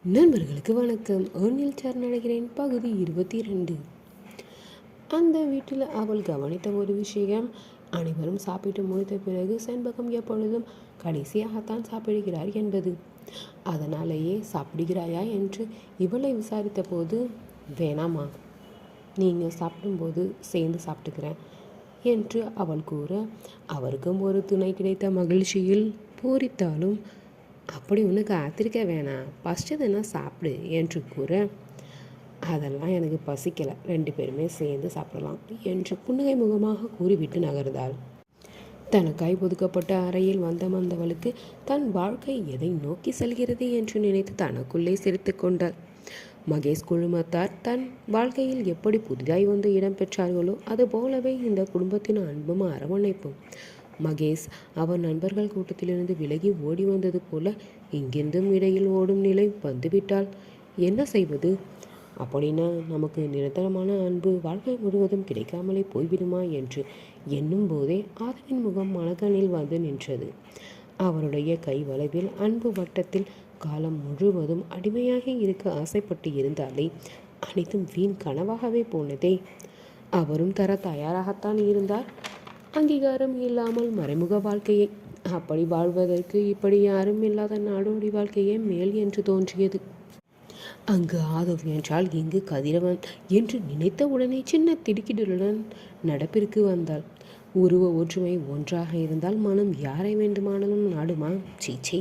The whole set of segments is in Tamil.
நண்பர்களுக்கு வணக்கம். ஒன்னில் சார் நடக்கிறேன். பகுதி 22. அந்த வீட்டில் அவள் கவனித்த ஒரு விஷயம், அனைவரும் சாப்பிட்டு முடித்த பிறகு செண்பகம் எப்பொழுதும் கடைசியாகத்தான் சாப்பிடுகிறார் என்பது. அதனாலேயே சாப்பிடுகிறாயா என்று இவளை விசாரித்த போது, வேணாமா, நீங்கள் சாப்பிடும்போது சேர்ந்து சாப்பிட்டுக்கிறேன் என்று அவள் கூற, அவருக்கும் ஒரு துணை கிடைத்த மகிழ்ச்சியில் பூரித்தாலும், அப்படி ஒன்று காத்திருக்க வேணாம், ஃபஸ்ட்டு தானே சாப்பிடு என்று கூற, அதெல்லாம் எனக்கு பசிக்கலை, 2 பேருமே சேர்ந்து சாப்பிடலாம் என்று புன்னகை முகமாக கூறிவிட்டு நகர்ந்தாள். தனக்காய் ஒதுக்கப்பட்ட அறையில் வந்தவளுக்கு தன் வாழ்க்கை எதை நோக்கி செல்கிறது என்று நினைத்து தனக்குள்ளே சிரித்து கொண்டாள். மகேஷ் குழுமத்தார் தன் வாழ்க்கையில் எப்படி புதிதாய் வந்து இடம் பெற்றார்களோ அதுபோலவே இந்த குடும்பத்தின் அன்பும் அரவணைப்பும். மகேஷ் அவர் நண்பர்கள் கூட்டத்திலிருந்து விலகி ஓடி வந்தது போல இங்கிருந்தும் இடையில் ஓடும் நிலை வந்துவிட்டால் என்ன செய்வது? அப்படின்னா நமக்கு நிரந்தரமான அன்பு வாழ்க்கை முழுவதும் கிடைக்காமலே போய்விடுமா என்று எண்ணும் போதே ஆதவின் முகம் மனக்கண்ணில் வந்து நின்றது. அவருடைய கை வளைவில் அன்பு வட்டத்தில் காலம் முழுவதும் அடிமையாக இருக்க ஆசைப்பட்டு இருந்தாலே அனைத்தும் வீண் கனவாகவே போனதே. அவரும் தர தயாராகத்தான் இருந்தார், அங்கீகாரம் இல்லாமல் மறைமுக வாழ்க்கையை. அப்படி வாழ்வதற்கு இப்படி யாரும் இல்லாத நாடோடி வாழ்க்கையே மேல் என்று தோன்றியது. அங்கு ஆதவ் என்றால் இங்கு கதிரவன் என்று நினைத்த உடனே சின்ன திடுக்கிடுடன் நடப்பிற்கு வந்தாள். உருவ ஒற்றுமை ஒன்றாக இருந்தால் மனம் யாரை வேண்டுமானாலும் நாடுமா? சீச்சே,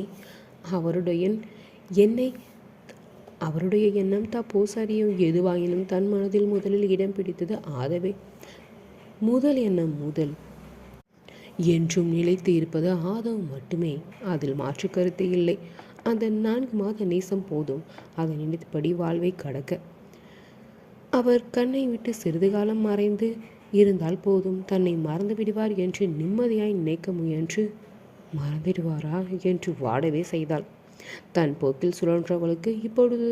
அவருடைய எண்ணம் தப்போ சரியோ எதுவாயினும் தன் மனதில் முதலில் இடம் பிடித்தது ஆதவே. முதல் எண்ணம் முதல் என்றும் நிலைத்து இருப்பது ஆதவ் மட்டுமே, அதில் மாற்று கருத்து இல்லை. அந்த 4 மாத நேசம் போதும் அதை நினைத்தபடி வாழ்வை கடக்க. அவர் கண்ணை விட்டு சிறிது காலம் மறைந்து இருந்தால் போதும், தன்னை மறந்து விடுவார் என்று நிம்மதியாய் நினைக்க முயன்று மறந்துடுவாரா என்று வாடவே செய்தாள். தன் போக்கில் சுழன்றவளுக்கு இப்பொழுது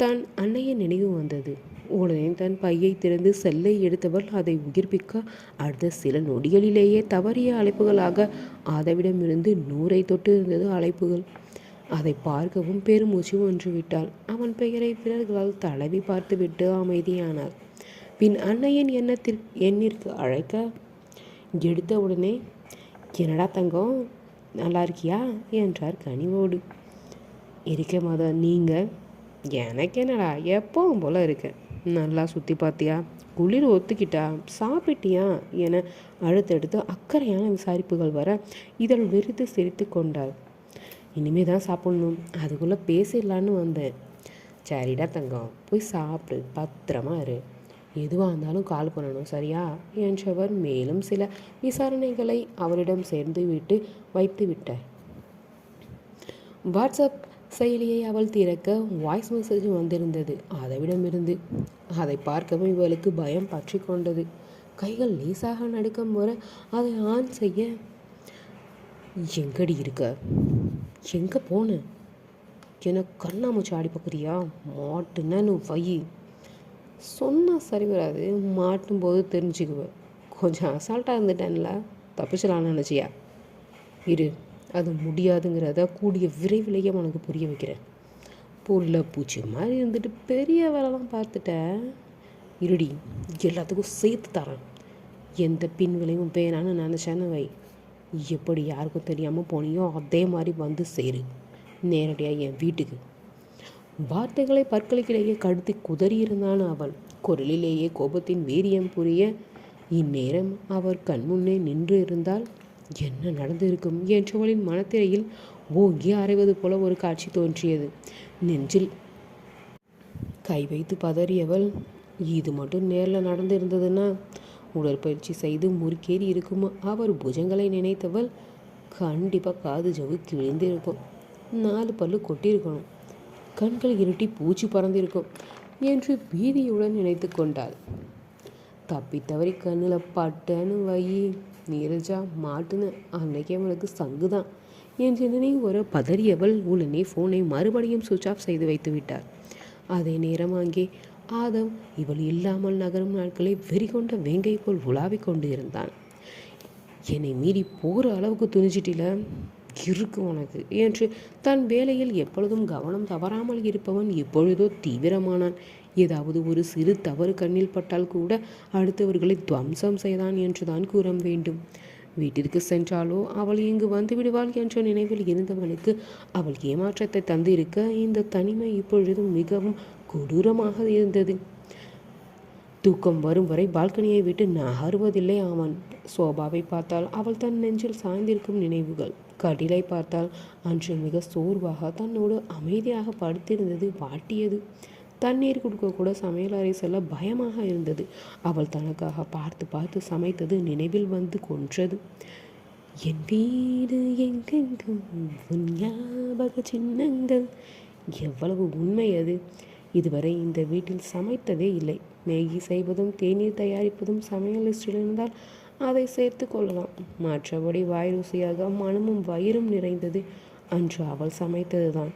தன் அன்னையின் நினைவு வந்தது. உடனே தன் பையை திறந்து செல்லை எடுத்தவள் அதை உயிர்ப்பிக்க அடுத்த சில நொடிகளிலேயே தவறிய அழைப்புகளாக ஆதவிடமிருந்து 100 தொட்டு இருந்தது அழைப்புகள். அதை பார்க்கவும் பெருமூச்சு ஒன்று விட்டாள். அவன் பெயரை விரல்களால் தடவி பார்த்துவிட்டு அமைதியானாள். பின் அன்னையின் எண்ணிற்கு அழைக்க எடுத்த உடனே, என்னடா தங்கம், நல்லா இருக்கியா என்றார் கனிவோடு. இருக்க மாதா, நீங்கள்? எனக்கு என்னடா, எப்பவும் போல இருக்கேன். நல்லா சுற்றி பார்த்தியா? குளிர் ஒத்துக்கிட்டா? சாப்பிட்டியா என அடுத்தடுத்து அக்கறையான விசாரிப்புகள் வர இதழ் வெறித்து சிரித்து கொண்டாள். இனிமே தான் சாப்பிடணும், அதுக்குள்ளே பேசிடலான்னு வந்தேன். சரிடா தங்கம், போய் சாப்பிடு, பத்திரமா இரு, எதுவாக இருந்தாலும் கால் பண்ணணும், சரியா என்றவர் மேலும் சில விசாரணைகளை அவரிடம் சேர்ந்து விட்டு வைத்து விட்டார். வாட்ஸ்அப் செயலியை அவள் திறக்க வாய்ஸ் மெசேஜ் வந்திருந்தது ஆதவிடமிருந்து. அதை பார்க்கவும் இவளுக்கு பயம் பற்றி கொண்டது. கைகள் லேசாக நடுக்கம் வர அதை ஆன் செய்ய, எங்கடி இருக்க, எங்கே போன என கண்ணாமூச்சி ஆடி பார்க்குறியா? மாட்டுன்னு வை. சொன்னால் சரி வராது, மாட்டும் போது தெரிஞ்சுக்குவேன். கொஞ்சம் அசால்ட்டாக இருந்துட்டேன்ல, தப்பிச்சலான்னு நினச்சியா? இரு, அது முடியாதுங்கிறத கூடிய விரைவிலேயே உனக்கு புரிய வைக்கிறேன். புல்ல பூச்சி மாதிரி இருந்துட்டு பெரிய வேலைலாம் பார்த்துட்டேன். இருடி, எல்லாத்துக்கும் சேர்த்து தரேன். எந்த பின் விளைவும் வேணான்னு நினச்சேன்னு வை, எப்படி யாருக்கும் தெரியாமல் போனியோ அதே மாதிரி வந்து சேரு, நேரடியாக என் வீட்டுக்கு. வார்த்தைகளை பற்களுக்கிடையே கடுத்து குதறியிருந்தான் அவள். குரலிலேயே கோபத்தின் வீரியம் புரிய, இந்நேரம் அவர் கண்முன்னே நின்று இருந்தால் என்ன நடந்திருக்கும் என்றவளின் மனத்திரையில் ஓங்கி அறைவது போல ஒரு காட்சி தோன்றியது. நெஞ்சில் கை வைத்து பதறியவள், இது மட்டும் நேரில் நடந்திருந்ததுன்னா உடற்பயிற்சி செய்து முறுக்கேறி இருக்குமா? அவர் புஜங்களை நினைத்தவள், கண்டிப்பாக காது ஜவு கிழிந்திருக்கும், 4 பல்லு கொட்டியிருக்கணும், கண்கள் இருட்டி பூச்சி பறந்திருக்கும் என்று பீதியுடன் நினைத்து கொண்டாள். தப்பித்தவரை கண்ணில் பட்டன்னு வை, நீரஜா மாட்டுன்னு அன்னைக்கே அவனுக்கு சங்குதான் என்று நினைவு வர பதறியவள் உடனே ஃபோனை மறுபடியும் சுவிட்ச் ஆஃப் செய்து வைத்து விட்டார். அதே நேரம் அங்கே ஆதவ் இவள் இல்லாமல் நகரும் நாட்களை வெறி கொண்ட வேங்கை போல் உலாவிக் கொண்டு இருந்தான். என்னை மீறி போகிற அளவுக்கு துணிச்சிட்டில, இருக்கு உனக்கு என்று தன் வேலையில் எப்பொழுதும் கவனம் தவறாமல் இருப்பவன் எப்பொழுதோ தீவிரமானான். ஏதாவது ஒரு சிறு தவறு கண்ணில் பட்டால் கூட அடுத்தவர்களை துவம்சம் செய்தான் என்றுதான் கூற வேண்டும். வீட்டிற்கு சென்றாலோ அவள் இங்கு வந்து விடுவாள் என்ற நினைவில் இருந்தவனுக்கு அவள் ஏமாற்றத்தை தந்திருக்க இந்த தனிமை இப்பொழுது மிகவும் கொடூரமாக இருந்தது. தூக்கம் வரும் வரை பால்கனியை விட்டு நகருவதில்லை அவன். சோபாவை பார்த்தால் அவள் தன் நெஞ்சில் சாய்ந்திருக்கும் நினைவுகள், கடிலை பார்த்தால் அன்று மிக சோர்வாக தன்னோடு அமைதியாக படுத்திருந்தது வாட்டியது. தண்ணீர் கொடுக்க கூட சமையலறை செல்ல பயமாக இருந்தது. அவள் தனக்காக பார்த்து பார்த்து சமைத்தது நினைவில் வந்து கொன்றது. என் வீடு எங்கெங்கும் உன் ஞாபக சின்னங்கள். எவ்வளவு உண்மை அது! இதுவரை இந்த வீட்டில் சமைத்ததே இல்லை. மேகி செய்வதும் தேநீர் தயாரிப்பதும் சமையல் லிஸ்டில் இருந்தால் அதை சேர்த்து கொள்ளலாம். மற்றபடி வாய் ருசியாக மனமும் வயிறும் நிறைந்தது அன்று அவள் சமைத்ததுதான்.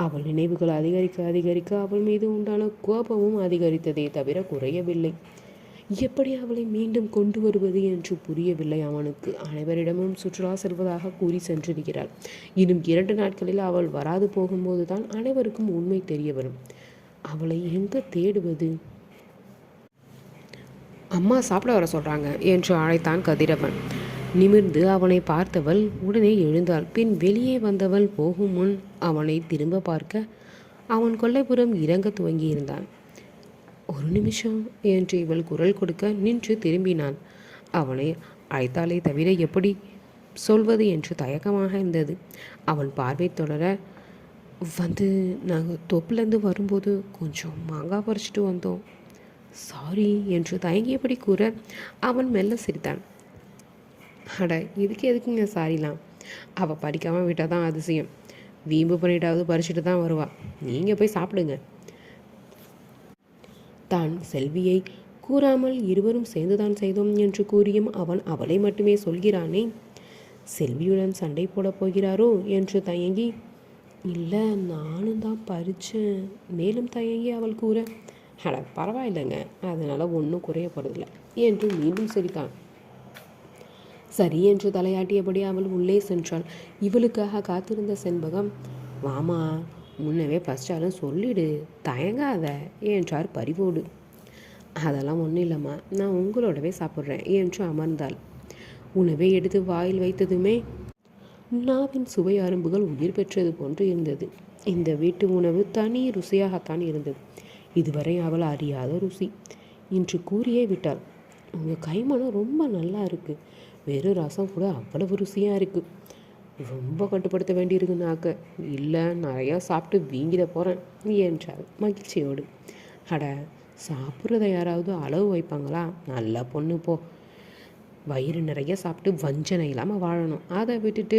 அவள் நினைவுகள் அதிகரிக்க அதிகரிக்க அவள் மீது உண்டான கோபமும் அதிகரித்ததே தவிர குறையவில்லை. எப்படி அவளை மீண்டும் கொண்டு வருவது என்று புரியவில்லை அவனுக்கு. அனைவரிடமும் சுற்றுலா செல்வதாக கூறி சென்றிருக்கிறாள். இன்னும் 2 நாட்களில் அவள் வராது போகும்போது தான் அனைவருக்கும் உண்மை தெரிய வரும். அவளை எங்க தேடுவது? அம்மா சாப்பிட வர சொல்றாங்க என்று அழைத்தான் கதிரவன். நிமிர்ந்து அவனை பார்த்தவள் உடனே எழுந்தாள். பின் வெளியே வந்தவள் போகும் முன் அவனை திரும்ப பார்க்க அவன் கொல்லைப்புறம் இறங்க துவங்கியிருந்தான். 1 நிமிஷம் என்று இவள் குரல் கொடுக்க நின்று திரும்பினான். அவனை அழைத்தாலே தவிர எப்படி சொல்வது என்று தயக்கமாக இருந்தது. அவன் பார்வை தொடர, வந்து நாங்கள் தோப்புலேருந்து வரும்போது கொஞ்சம் மாங்காய் பறிச்சிட்டு வந்தோம், சாரி என்று தயங்கியபடி கூற அவன் மெல்ல சிரித்தான். அட, இதுக்கு எதுக்குங்க சாரிலாம்? அவள் பறிக்காமல் விட்டால் தான் அதிசயம். வீம்பு பண்ணிட்டாவது பறிச்சுட்டு தான் வருவா. நீங்கள் போய் சாப்பிடுங்க. தான் செல்வியை கூறாமல் இருவரும் சேர்ந்துதான் செய்தோம் என்று கூறியும் அவன் அவளை மட்டுமே சொல்கிறானே. செல்வியுடன் சண்டை போடப் போகிறாரோ என்று தயங்கி, இல்லை நானும் தான் பறிச்சேன் மேலும் தயங்கி அவள் கூற, அட பரவாயில்லைங்க, அதனால் ஒன்றும் குறைய போகிறதில்ல என்று மீண்டும் சிரித்தான். சரி என்று தலையாட்டியபடி அவள் உள்ளே சென்றாள். இவளுக்காக காத்திருந்த செண்பகம், வாமா முன்னவே பசிச்சாலும் சொல்லிடு, தயங்காத என்றார் பரிவோடு. அதெல்லாம் ஒன்றும் இல்லைம்மா, நான் உங்களோடவே சாப்பிட்றேன் என்று அமர்ந்தாள். உணவை எடுத்து வாயில் வைத்ததுமே நாவின் சுவை அரும்புகள் உயிர் பெற்றது போன்று இருந்தது. இந்த வீட்டு உணவு தனி ருசியாகத்தான் இருந்தது. இதுவரை அவள் அறியாத ருசி. இன்று கூறியே விட்டாள், உங்கள் கைமணம் ரொம்ப நல்லா இருக்குது, வெறும் ரசம் கூட அவ்வளவு ருசியாக இருக்குது, ரொம்ப கட்டுப்படுத்த வேண்டியிருக்கு நாக்க, இல்லை நிறையா சாப்பிட்டு வீங்கிட போகிறேன் என்றாள் மகிழ்ச்சியோடு. அட, சாப்பிட்றத யாராவது அளவு வைப்பாங்களா? நல்லா பொண்ணு போ, வயிறு நிறைய சாப்பிட்டு வஞ்சனை இல்லாமல் வாழணும், அதை விட்டுட்டு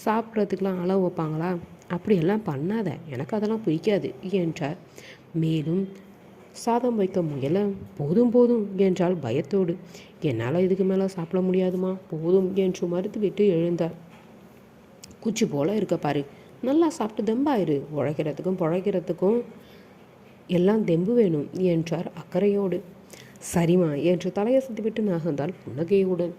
சாப்பிட்றதுக்கெலாம் அளவு வைப்பாங்களா? அப்படியெல்லாம் பண்ணாத, எனக்கு அதெல்லாம் பிடிக்காது என்றார். மேலும் சாதம் வைக்க முயல, போதும் போதும் என்றால் பயத்தோடு. என்னால் இதுக்கு மேலே சாப்பிட முடியாதுமா, போதும் என்று மறுத்துவிட்டு எழுந்தார். குச்சி போல இருக்க பாரு, நல்லா சாப்பிட்டு தெம்பாயிரு, உழைக்கிறதுக்கும் பொழைக்கிறதுக்கும் எல்லாம் தெம்பு வேணும் என்றார் அக்கறையோடு. சரிமா என்று தலையசைத்துவிட்டு நகர்ந்தாள் புன்னகையுடன்.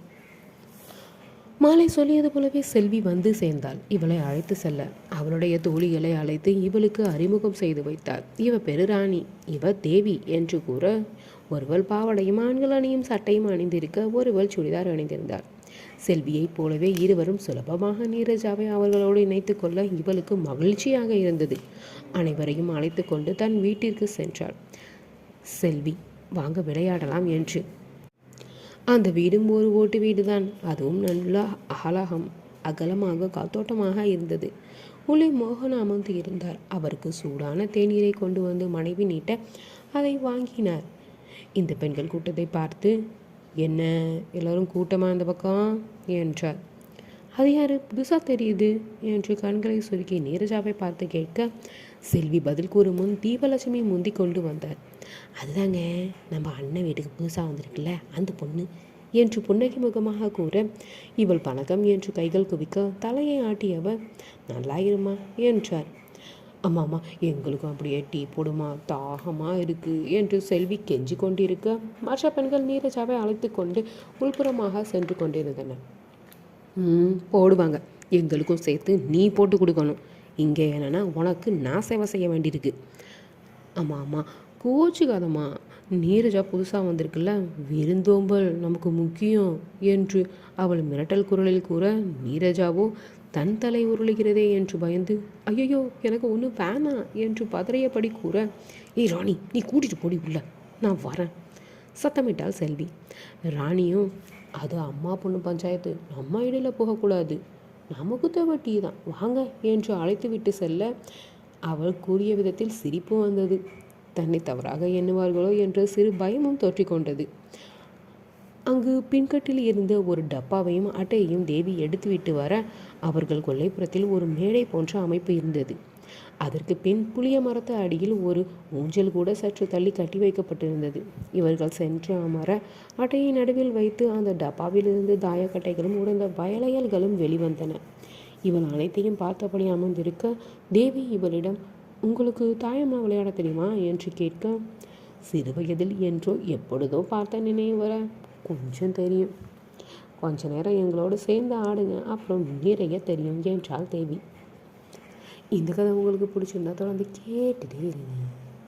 மாலை சொல்லியது போலவே செல்வி வந்து சேர்ந்தாள். இவளை அழைத்து செல்ல அவளுடைய தோழிகளை அழைத்து இவளுக்கு அறிமுகம் செய்து வைத்தாள். இவ பெருராணி, இவ தேவி என்று கூற, ஒருவள் பாவடையும் ஆண்கள் அணியும் சட்டையும் அணிந்திருக்க, ஒருவள் சுடிதார் அணிந்திருந்தாள். செல்வியைப் போலவே இருவரும் சுலபமாக நீரஜாவை அவர்களோடு இணைத்து கொள்ள இவளுக்கு மகிழ்ச்சியாக இருந்தது. அனைவரையும் அழைத்து கொண்டு தன் வீட்டிற்கு சென்றாள். செல்வி, வாங்க விளையாடலாம் என்று. அந்த வீடும் ஒரு ஓட்டு வீடுதான். அதுவும் நல்ல அகலமாக காத்தோட்டமாக இருந்தது. உள்ளே மோகன் அமர்ந்து இருந்தார். அவருக்கு சூடான தேநீரை கொண்டு வந்து மனைவி நீட்ட அதை வாங்கினார். இந்த பெண்கள் கூட்டத்தை பார்த்து, என்ன எல்லோரும் கூட்டமாக இந்த பக்கம் என்றார். அது யாரு, புதுசாக தெரியுது என்று கண்களை சுருக்கி நீரஜாவை பார்த்து கேட்க, செல்வி பதில் கூறும் முன் தீபலட்சுமி முந்தி கொண்டு வந்தார். அதுதாங்க நம்ம அண்ணன் வீட்டுக்கு புதுசாக வந்திருக்குல்ல அந்த பொண்ணு என்று புன்னகை முகமாக கூற, இவள் பணக்கம் என்று கைகள் குவிக்க தலையை ஆட்டியவர், நல்லா இருமா என்றார். அம்மாம்மா, எங்களுக்கும் அப்படியே டீ போடுமா, தாகமாக இருக்குது என்று செல்வி கெஞ்சி கொண்டிருக்க, மற்ற பெண்கள் நீரஜாவை அழைத்து கொண்டு உள்புறமாக சென்று கொண்டிருந்தனர். போடுவாங்க, எங்களுக்கும் சேர்த்து நீ போட்டு கொடுக்கணும். இங்கே என்னென்னா உனக்கு நான் சேவை செய்ய வேண்டியிருக்கு. ஆமாம் ஆமாம், கோச்சுக்காதம்மா. நீரஜா புதுசாக வந்திருக்குல்ல, விருந்தோம்பல் நமக்கு முக்கியம் என்று அவள் மிரட்டல் குரலில் கூற, நீரஜாவோ தன் தலை உருளுகிறதே என்று பயந்து, ஐயோ எனக்கு ஒன்றும் வேணாம் என்று பதறியபடி கூற, ஏய் ராணி, நீ கூட்டிகிட்டு போடி உள்ள, நான் வரேன் சத்தமிட்டாள் செல்வி. ராணியும், அது அம்மா பொண்ணு பஞ்சாயத்து, நம்ம இடையில போகக்கூடாது, நமக்கு தேவை டீ தான், வாங்க என்று அழைத்து விட்டு செல்ல அவள் கூறிய விதத்தில் சிரிப்பு வந்தது. தன்னை தவறாக எண்ணுவார்களோ என்ற சிறு பயமும் தோற்றிக்கொண்டது. அங்கு பின்கட்டில் இருந்த ஒரு டப்பாவையும் அட்டையையும் தேவி எடுத்துவிட்டு வர, அவர்கள் கொல்லைப்புறத்தில் ஒரு மேடை போன்ற அமைப்பு இருந்தது. அதற்கு பின் புளிய மரத்து அடியில் ஒரு ஊஞ்சல் கூட சற்று தள்ளி கட்டி வைக்கப்பட்டிருந்தது. இவர்கள் சென்று அமர, அட்டையை நடுவில் வைத்து அந்த டப்பாவிலிருந்து தாயக்கட்டைகளும் உடைந்த வளையல்களும் வெளிவந்தன. இவள் அனைத்தையும் பார்த்தபடி அமர்ந்திருக்க, தேவி இவளிடம், உங்களுக்கு தாயம்மா விளையாட தெரியுமா என்று கேட்க, சிறு வயதில் என்றோ எப்பொழுதோ பார்த்த நினைவு வர, கொஞ்சம் தெரியும், கொஞ்ச நேரம் எங்களோடு சேர்ந்து ஆடுங்க, அப்புறம் நிறைய தெரியும் என்றாள் தேவி. இந்த கதை உங்களுக்கு பிடிச்சிருந்தா தொடர்ந்து கேட்டுட்டே இருங்க.